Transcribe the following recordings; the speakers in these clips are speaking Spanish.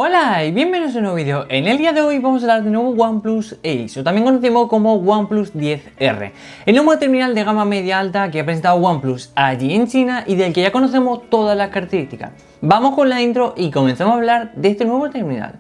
Hola y bienvenidos a un nuevo vídeo. En el día de hoy vamos a hablar del nuevo OnePlus Ace, o también conocemos como OnePlus 10R, el nuevo terminal de gama media alta que ha presentado OnePlus allí en China y del que ya conocemos todas las características. Vamos con la intro y comenzamos a hablar de este nuevo terminal.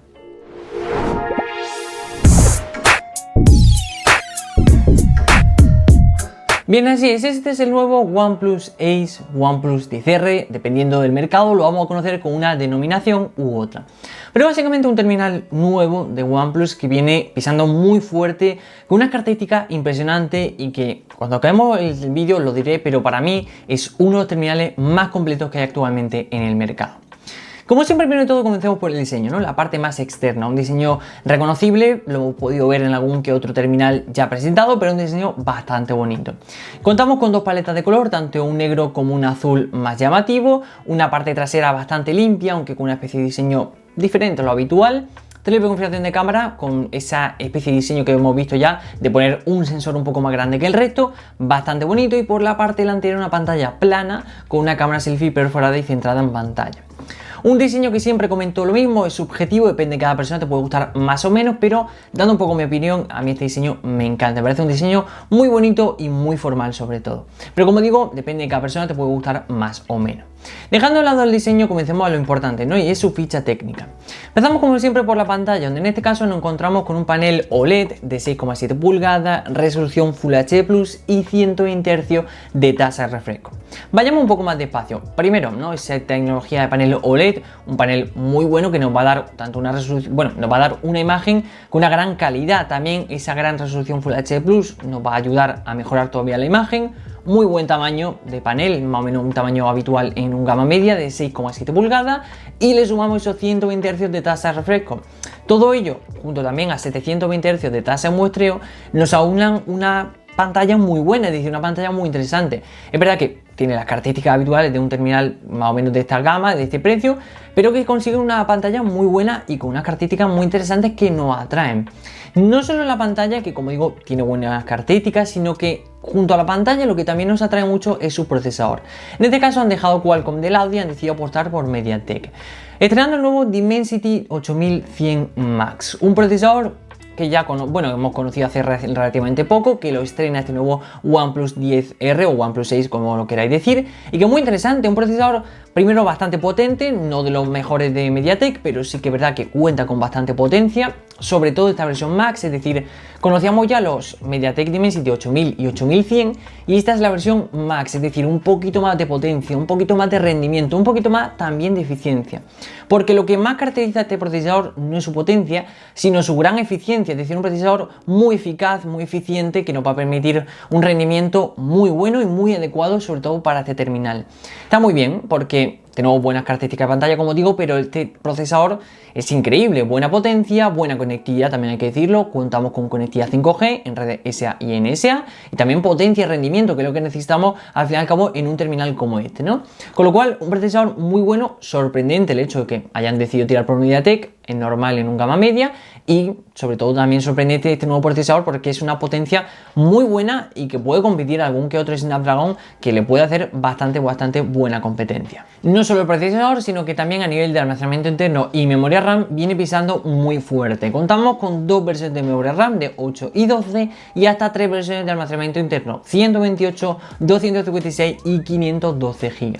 Bien, así es, este es el nuevo OnePlus Ace, OnePlus 10R, dependiendo del mercado lo vamos a conocer con una denominación u otra. Pero básicamente un terminal nuevo de OnePlus que viene pisando muy fuerte, con una característica impresionante y que cuando acabemos el vídeo lo diré, pero para mí es uno de los terminales más completos que hay actualmente en el mercado. Como siempre, primero de todo comencemos por el diseño, ¿no? La parte más externa, un diseño reconocible, lo hemos podido ver en algún que otro terminal ya presentado, pero un diseño bastante bonito. Contamos con dos paletas de color, tanto un negro como un azul más llamativo, una parte trasera bastante limpia, aunque con una especie de diseño diferente a lo habitual. Triple configuración de cámara con esa especie de diseño que hemos visto ya de poner un sensor un poco más grande que el resto, bastante bonito, y por la parte delantera una pantalla plana con una cámara selfie perforada y centrada en pantalla. Un diseño que siempre comento lo mismo, es subjetivo, depende de cada persona, te puede gustar más o menos, pero dando un poco mi opinión, a mí este diseño me encanta, me parece un diseño muy bonito y muy formal sobre todo. Pero como digo, depende de cada persona, te puede gustar más o menos. Dejando de lado el diseño, comencemos a lo importante, ¿no? Y es su ficha técnica. Empezamos como siempre por la pantalla, donde en este caso nos encontramos con un panel OLED de 6,7 pulgadas, resolución Full HD Plus y 120 Hz de tasa de refresco. Vayamos un poco más despacio. Primero, ¿no? Esa tecnología de panel OLED, un panel muy bueno que nos va a dar tanto una resolución, nos va a dar una imagen con una gran calidad. También esa gran resolución Full HD Plus nos va a ayudar a mejorar todavía la imagen. Muy buen tamaño de panel, más o menos un tamaño habitual en un gama media de 6,7 pulgadas, y le sumamos esos 120 Hz de tasa de refresco. Todo ello, junto también a 720 Hz de tasa de muestreo, nos aunan una pantalla muy buena, es decir, una pantalla muy interesante. Es verdad que tiene las características habituales de un terminal más o menos de esta gama, de este precio, pero que consigue una pantalla muy buena y con unas características muy interesantes que nos atraen. No solo la pantalla, que como digo tiene buenas características, sino que junto a la pantalla lo que también nos atrae mucho es su procesador. En este caso han dejado Qualcomm de lado y han decidido apostar por MediaTek, estrenando el nuevo Dimensity 8100 Max, un procesador que ya hemos conocido hace relativamente poco, que lo estrena este nuevo OnePlus 10R o OnePlus 6, como lo queráis decir, y que es muy interesante, un procesador primero bastante potente, no de los mejores de MediaTek, pero sí que es verdad que cuenta con bastante potencia, sobre todo esta versión Max, es decir, conocíamos ya los MediaTek Dimensity 8000 y 8100 y esta es la versión Max, es decir, un poquito más de potencia, un poquito más de rendimiento, un poquito más también de eficiencia, porque lo que más caracteriza a este procesador no es su potencia, sino su gran eficiencia, es decir, un procesador muy eficaz, muy eficiente, que nos va a permitir un rendimiento muy bueno y muy adecuado, sobre todo para este terminal. Está muy bien porque tenemos buenas características de pantalla, como digo, pero este procesador es increíble, buena potencia, buena conectividad, también hay que decirlo, contamos con conectividad 5G en redes SA y NSA, y también potencia y rendimiento, que es lo que necesitamos al fin y al cabo en un terminal como este, ¿no? Con lo cual, un procesador muy bueno, sorprendente el hecho de que hayan decidido tirar por MediaTek, es normal en un gama media, y sobre todo también sorprendente este nuevo procesador porque es una potencia muy buena y que puede competir algún que otro Snapdragon que le puede hacer bastante buena competencia. No solo el procesador, sino que también a nivel de almacenamiento interno y memoria RAM viene pisando muy fuerte. Contamos con dos versiones de memoria RAM de 8 y 12 y hasta tres versiones de almacenamiento interno, 128, 256 y 512 GB.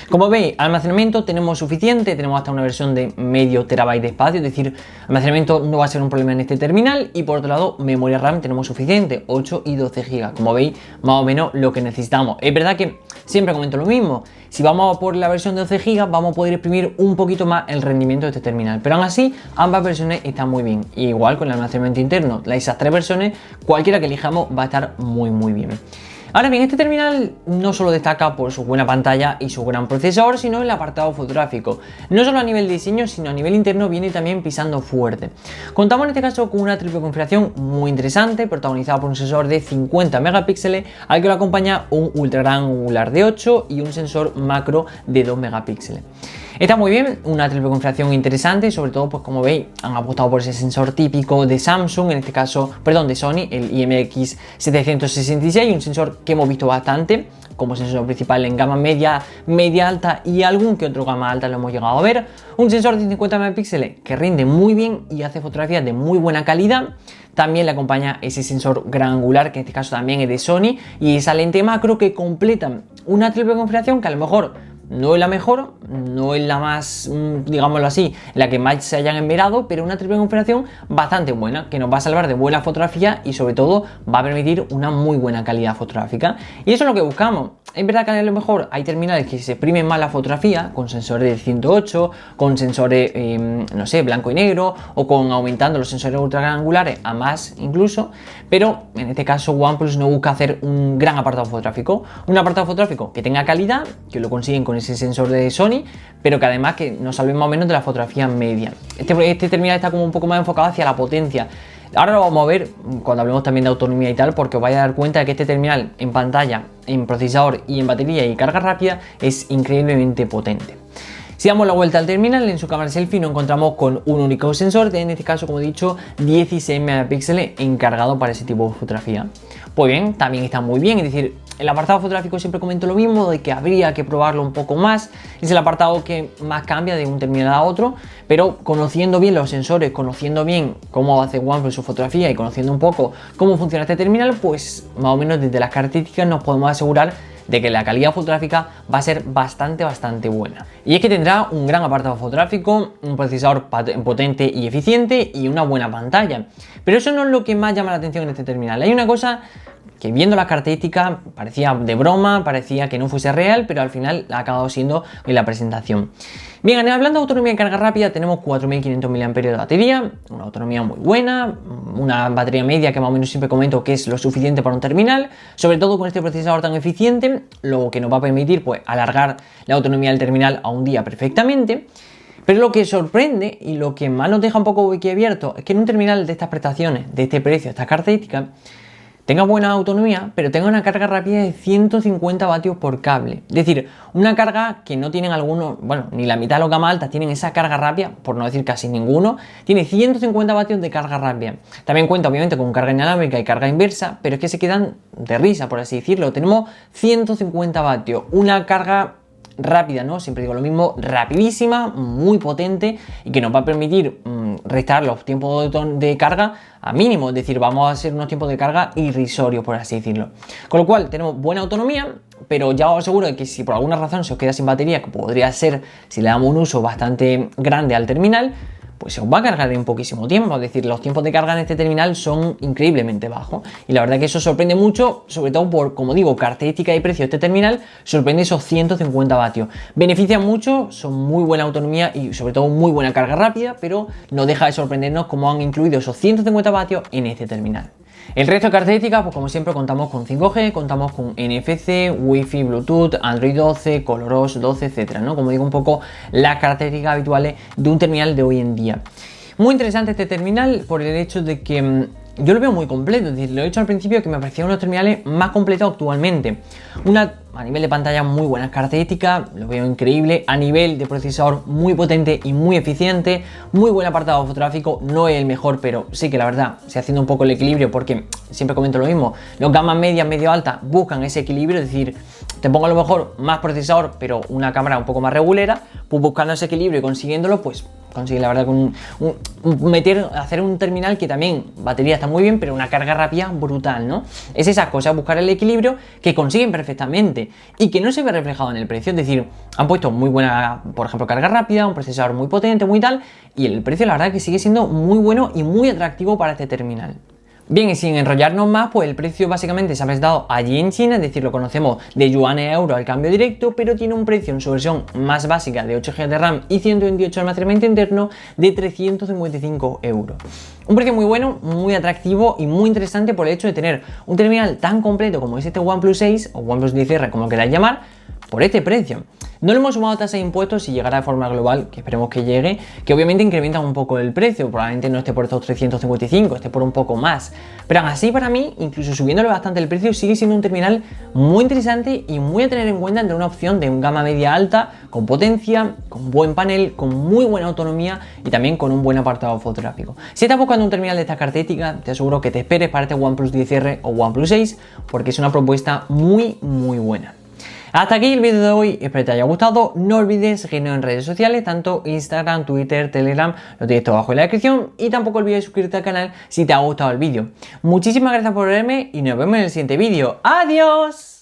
Como veis, almacenamiento tenemos suficiente, tenemos hasta una versión de medio terabyte de espacio, es decir, almacenamiento no va a ser un problema en este terminal, y por otro lado, memoria RAM tenemos suficiente, 8 y 12 GB. Como veis, más o menos lo que necesitamos. Es verdad que siempre comento lo mismo, si vamos por la versión de 12 GB vamos a poder exprimir un poquito más el rendimiento de este terminal, pero aún así ambas versiones están muy bien, y igual con el almacenamiento interno, esas tres versiones, cualquiera que elijamos va a estar muy bien. Ahora bien, este terminal no solo destaca por su buena pantalla y su gran procesador, sino el apartado fotográfico. No solo a nivel de diseño, sino a nivel interno viene también pisando fuerte. Contamos en este caso con una triple configuración muy interesante, protagonizada por un sensor de 50 megapíxeles, al que lo acompaña un ultra gran angular de 8 y un sensor macro de 2 megapíxeles. Está muy bien, una triple configuración interesante, sobre todo pues como veis han apostado por ese sensor típico de Samsung, en este caso, perdón, de Sony, el IMX766, un sensor que hemos visto bastante como sensor principal en gama media, media alta y algún que otro gama alta lo hemos llegado a ver. Un sensor de 50 megapíxeles que rinde muy bien y hace fotografías de muy buena calidad. También le acompaña ese sensor gran angular, que en este caso también es de Sony, y esa lente macro que completan una triple configuración que a lo mejor no es la mejor, no es la más, digámoslo así, la que más se hayan enverado, pero una triple configuración bastante buena, que nos va a salvar de buena fotografía y sobre todo va a permitir una muy buena calidad fotográfica. Y eso es lo que buscamos. Es verdad que a lo mejor hay terminales que se exprimen más la fotografía, con sensores de 108, con sensores, no sé, blanco y negro, o con aumentando los sensores ultra gran angulares a más incluso, pero en este caso OnePlus no busca hacer un gran apartado fotográfico. Un apartado fotográfico que tenga calidad, que lo consiguen con ese sensor de Sony, pero que además que nos salve más o menos de la fotografía media. Este terminal está como un poco más enfocado hacia la potencia. Ahora lo vamos a ver cuando hablemos también de autonomía y tal, porque os vais a dar cuenta de que este terminal en pantalla, en procesador y en batería y carga rápida es increíblemente potente. Si damos la vuelta al terminal, en su cámara selfie nos encontramos con un único sensor, en este caso, como he dicho, 16 megapíxeles encargado para ese tipo de fotografía. Pues bien, también está muy bien, es decir, el apartado fotográfico siempre comento lo mismo, de que habría que probarlo un poco más. Es el apartado que más cambia de un terminal a otro, pero conociendo bien los sensores, conociendo bien cómo hace OnePlus su fotografía y conociendo un poco cómo funciona este terminal, pues más o menos desde las características nos podemos asegurar de que la calidad fotográfica va a ser bastante buena. Y es que tendrá un gran apartado fotográfico, un procesador potente y eficiente y una buena pantalla. Pero eso no es lo que más llama la atención en este terminal. Hay una cosa que viendo las características parecía de broma, parecía que no fuese real, pero al final ha acabado siendo en la presentación. Bien, hablando de autonomía y carga rápida, tenemos 4500 mAh de batería, una autonomía muy buena, una batería media que más o menos siempre comento que es lo suficiente para un terminal, sobre todo con este procesador tan eficiente, lo que nos va a permitir pues alargar la autonomía del terminal a un día perfectamente. Pero lo que sorprende y lo que más nos deja un poco boquiabierto es que en un terminal de estas prestaciones, de este precio, estas características, tenga buena autonomía, pero tenga una carga rápida de 150 vatios por cable. Es decir, una carga que no tienen algunos, bueno, ni la mitad de los gama altas tienen esa carga rápida, por no decir casi ninguno, tiene 150 vatios de carga rápida. También cuenta obviamente con carga inalámbrica y carga inversa, pero es que se quedan de risa, por así decirlo. Tenemos 150 vatios, una carga rápida, ¿no? Siempre digo lo mismo, rapidísima, muy potente y que nos va a permitir restar los tiempos de carga a mínimo, es decir, vamos a hacer unos tiempos de carga irrisorios, por así decirlo. Con lo cual tenemos buena autonomía, pero ya os aseguro de que si por alguna razón se os queda sin batería, que podría ser si le damos un uso bastante grande al terminal, pues se os va a cargar en poquísimo tiempo. Es decir, los tiempos de carga en este terminal son increíblemente bajos y la verdad que eso sorprende mucho, sobre todo por, como digo, característica y precio de este terminal, sorprende esos 150 vatios. Benefician mucho, son muy buena autonomía y sobre todo muy buena carga rápida, pero no deja de sorprendernos cómo han incluido esos 150 vatios en este terminal. El resto de características, pues como siempre contamos con 5G, contamos con NFC, Wi-Fi, Bluetooth, Android 12, ColorOS 12, etcétera, ¿no? Como digo, un poco las características habituales de un terminal de hoy en día. Muy interesante este terminal por el hecho de que yo lo veo muy completo, es decir, lo he dicho al principio que me parecían uno de los terminales más completos actualmente. A nivel de pantalla muy buenas características, lo veo increíble, a nivel de procesador muy potente y muy eficiente, muy buen apartado fotográfico, no es el mejor, pero sí que la verdad, se haciendo un poco el equilibrio porque siempre comento lo mismo, los gamas medias, medio altas buscan ese equilibrio, es decir, te pongo a lo mejor más procesador, pero una cámara un poco más regulera, pues buscando ese equilibrio y consiguiéndolo, pues consigue la verdad con hacer un terminal que también batería está muy bien, pero una carga rápida brutal, ¿no? Es esa cosa, buscar el equilibrio que consiguen perfectamente y que no se ve reflejado en el precio, es decir, han puesto muy buena, por ejemplo, carga rápida, un procesador muy potente, muy tal, y el precio la verdad que sigue siendo muy bueno y muy atractivo para este terminal. Bien, y sin enrollarnos más, pues el precio básicamente se ha presentado allí en China, es decir, lo conocemos de yuanes a euro al cambio directo, pero tiene un precio en su versión más básica de 8 GB de RAM y 128 de almacenamiento interno de 355 euros. Un precio muy bueno, muy atractivo y muy interesante por el hecho de tener un terminal tan completo como es este OnePlus 6 o OnePlus 10R, como lo queráis llamar, por este precio. No le hemos sumado tasa de impuestos y llegará de forma global, que esperemos que llegue, que obviamente incrementan un poco el precio, probablemente no esté por estos 355, esté por un poco más. Pero aún así, para mí, incluso subiéndole bastante el precio, sigue siendo un terminal muy interesante y muy a tener en cuenta entre una opción de un gama media alta, con potencia, con buen panel, con muy buena autonomía y también con un buen apartado fotográfico. Si estás buscando un terminal de esta característica, te aseguro que te esperes para este OnePlus 10R o OnePlus 6, porque es una propuesta muy buena. Hasta aquí el vídeo de hoy, espero que te haya gustado. No olvides seguirnos en redes sociales, tanto Instagram, Twitter, Telegram, lo tienes todo abajo en la descripción. Y tampoco olvides suscribirte al canal si te ha gustado el vídeo. Muchísimas gracias por verme y nos vemos en el siguiente vídeo. ¡Adiós!